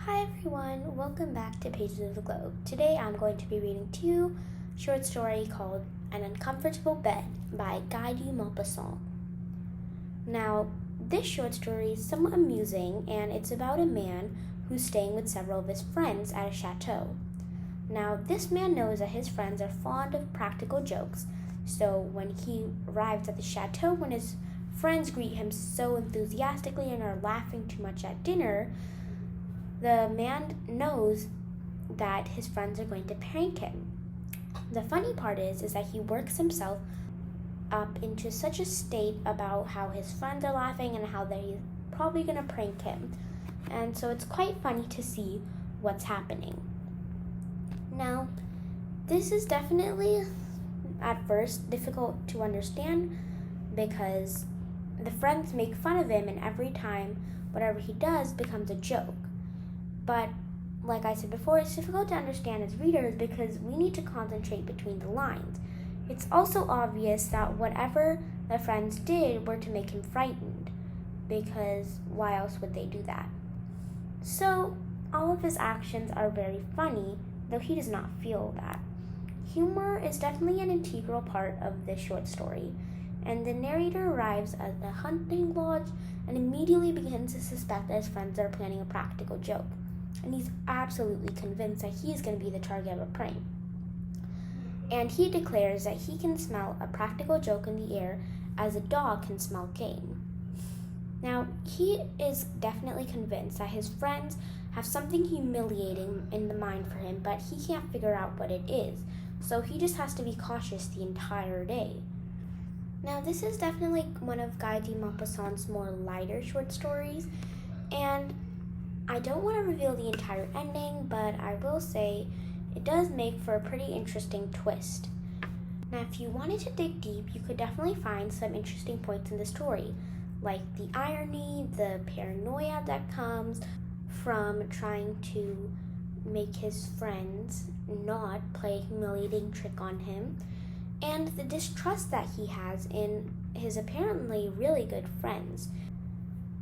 Hi everyone, welcome back to Pages of the Globe. Today I'm going to be reading two short story called An Uncomfortable Bed by Guy de Maupassant. Now, this short story is somewhat amusing and it's about a man who's staying with several of his friends at a chateau. Now, this man knows that his friends are fond of practical jokes, so when he arrives at the chateau, when his friends greet him so enthusiastically and are laughing too much at dinner, the man knows that his friends are going to prank him. The funny part is that he works himself up into such a state about how his friends are laughing and how they're probably going to prank him. And so it's quite funny to see what's happening. Now, this is definitely at first difficult to understand because the friends make fun of him and every time whatever he does becomes a joke. But like I said before, it's difficult to understand as readers because we need to concentrate between the lines. It's also obvious that whatever the friends did were to make him frightened, because why else would they do that? So all of his actions are very funny, though he does not feel that. Humor is definitely an integral part of this short story, and the narrator arrives at the hunting lodge and immediately begins to suspect that his friends are planning a practical joke. And he's absolutely convinced that he's going to be the target of a prank. And he declares that he can smell a practical joke in the air as a dog can smell game. Now, he is definitely convinced that his friends have something humiliating in the mind for him, but he can't figure out what it is, so he just has to be cautious the entire day. Now, this is definitely one of Guy de Maupassant's more lighter short stories, and I don't want to reveal the entire ending, but I will say it does make for a pretty interesting twist. Now, if you wanted to dig deep, you could definitely find some interesting points in the story, like the irony, the paranoia that comes from trying to make his friends not play a humiliating trick on him, and the distrust that he has in his apparently really good friends.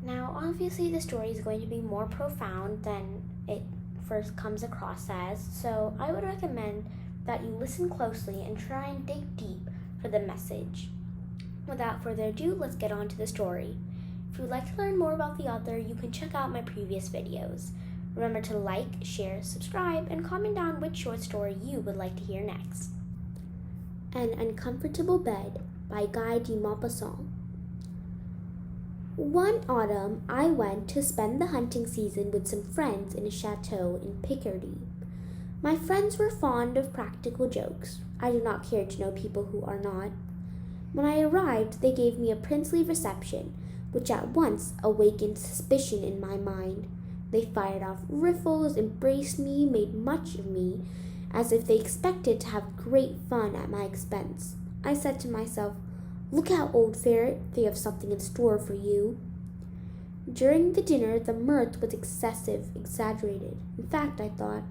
Now, obviously, the story is going to be more profound than it first comes across as, so I would recommend that you listen closely and try and dig deep for the message. Without further ado, let's get on to the story. If you would like to learn more about the author, you can check out my previous videos. Remember to like, share, subscribe, and comment down which short story you would like to hear next. An Uncomfortable Bed by Guy de Maupassant. One autumn, I went to spend the hunting season with some friends in a chateau in Picardy. My friends were fond of practical jokes. I do not care to know people who are not. When I arrived, they gave me a princely reception, which at once awakened suspicion in my mind. They fired off riffles, embraced me, made much of me, as if they expected to have great fun at my expense. I said to myself, "Look out, old ferret, they have something in store for you." During the dinner, the mirth was excessive, exaggerated. In fact, I thought,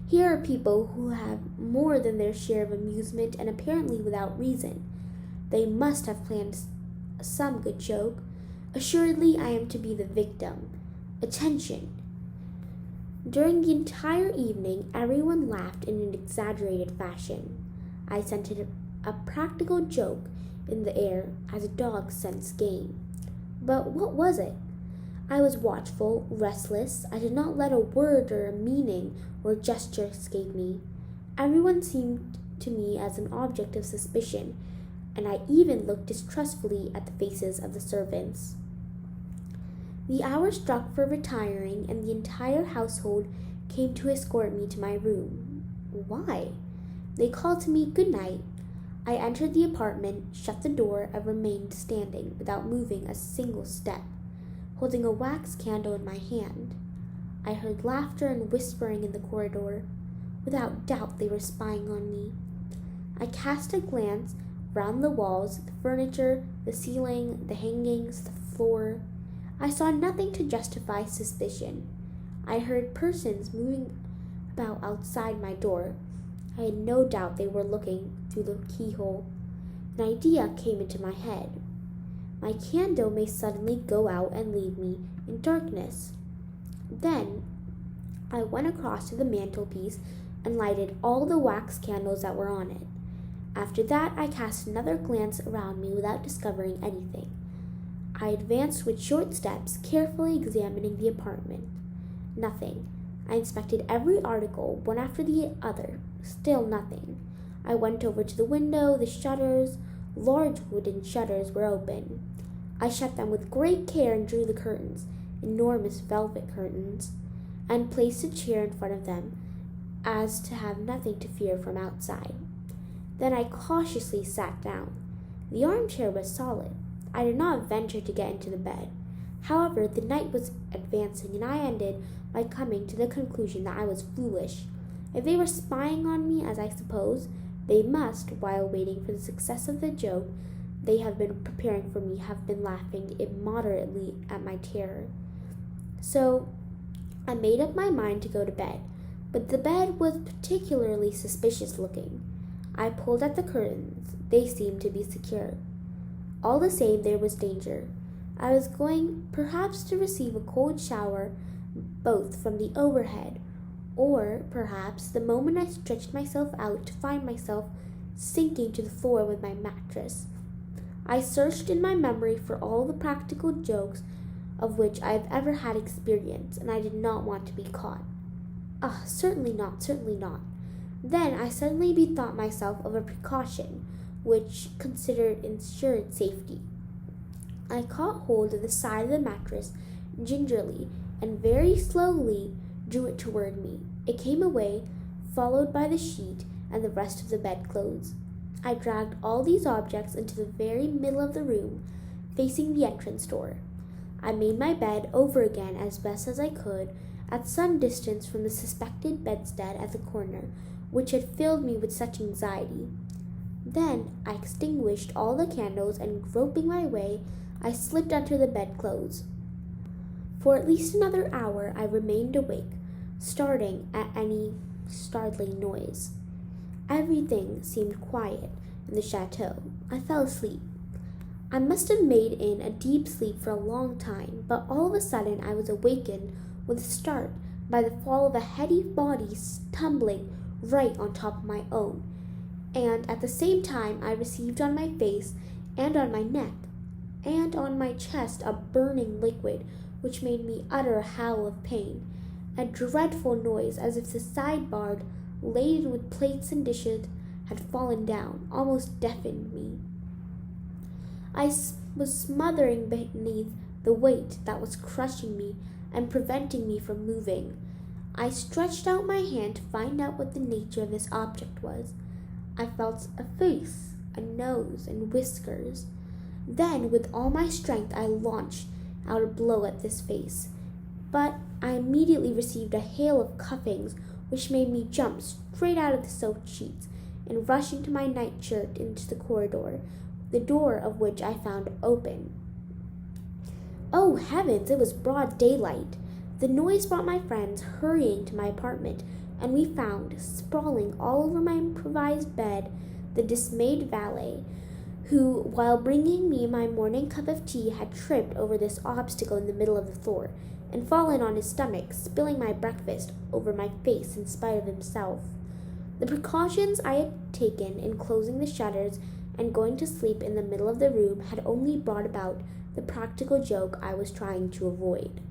here are people who have more than their share of amusement and apparently without reason. They must have planned some good joke. Assuredly, I am to be the victim. Attention! During the entire evening, everyone laughed in an exaggerated fashion. I scented a practical joke in the air as a dog scents game. But what was it? I was watchful, restless. I did not let a word or a meaning or a gesture escape me. Everyone seemed to me as an object of suspicion, and I even looked distrustfully at the faces of the servants. The hour struck for retiring, and the entire household came to escort me to my room. Why? They called to me good night. I entered the apartment, shut the door, and remained standing without moving a single step, holding a wax candle in my hand. I heard laughter and whispering in the corridor. Without doubt, they were spying on me. I cast a glance round the walls, the furniture, the ceiling, the hangings, the floor. I saw nothing to justify suspicion. I heard persons moving about outside my door. I had no doubt they were looking through the keyhole. An idea came into my head. My candle may suddenly go out and leave me in darkness. Then I went across to the mantelpiece and lighted all the wax candles that were on it. After that, I cast another glance around me without discovering anything. I advanced with short steps, carefully examining the apartment. Nothing. I inspected every article, one after the other. Still nothing. I went over to the window. The shutters, large wooden shutters, were open. I shut them with great care and drew the curtains, enormous velvet curtains, and placed a chair in front of them, as to have nothing to fear from outside. Then I cautiously sat down. The armchair was solid. I did not venture to get into the bed. However, the night was advancing, and I ended by coming to the conclusion that I was foolish. If they were spying on me, as I suppose, they must, while waiting for the success of the joke they have been preparing for me, have been laughing immoderately at my terror. So I made up my mind to go to bed, but the bed was particularly suspicious looking. I pulled at the curtains. They seemed to be secure. All the same, there was danger. I was going perhaps to receive a cold shower, both from the overhead, or perhaps the moment I stretched myself out to find myself sinking to the floor with my mattress. I searched in my memory for all the practical jokes of which I have ever had experience, and I did not want to be caught. Certainly not, certainly not. Then I suddenly bethought myself of a precaution which considered ensured safety. I caught hold of the side of the mattress gingerly and very slowly drew it toward me. It came away, followed by the sheet and the rest of the bedclothes. I dragged all these objects into the very middle of the room, facing the entrance door. I made my bed over again as best as I could, at some distance from the suspected bedstead at the corner, which had filled me with such anxiety. Then I extinguished all the candles, and groping my way, I slipped under the bedclothes. For at least another hour I remained awake, starting at any startling noise. Everything seemed quiet in the chateau. I fell asleep. I must have made in a deep sleep for a long time, but all of a sudden I was awakened with a start by the fall of a heavy body tumbling right on top of my own, and at the same time I received on my face and on my neck and on my chest a burning liquid which made me utter a howl of pain. A dreadful noise, as if the sideboard laden with plates and dishes had fallen down, almost deafened me. I was smothering beneath the weight that was crushing me and preventing me from moving. I stretched out my hand to find out what the nature of this object was. I felt a face, a nose, and whiskers. Then, with all my strength, I launched out a blow at this face. But I immediately received a hail of cuffings which made me jump straight out of the soaked sheets and rush into my nightshirt into the corridor, the door of which I found open. Oh heavens, it was broad daylight. The noise brought my friends hurrying to my apartment, and we found, sprawling all over my improvised bed, the dismayed valet, who, while bringing me my morning cup of tea, had tripped over this obstacle in the middle of the floor, and fallen on his stomach, spilling my breakfast over my face in spite of himself. The precautions I had taken in closing the shutters and going to sleep in the middle of the room had only brought about the practical joke I was trying to avoid.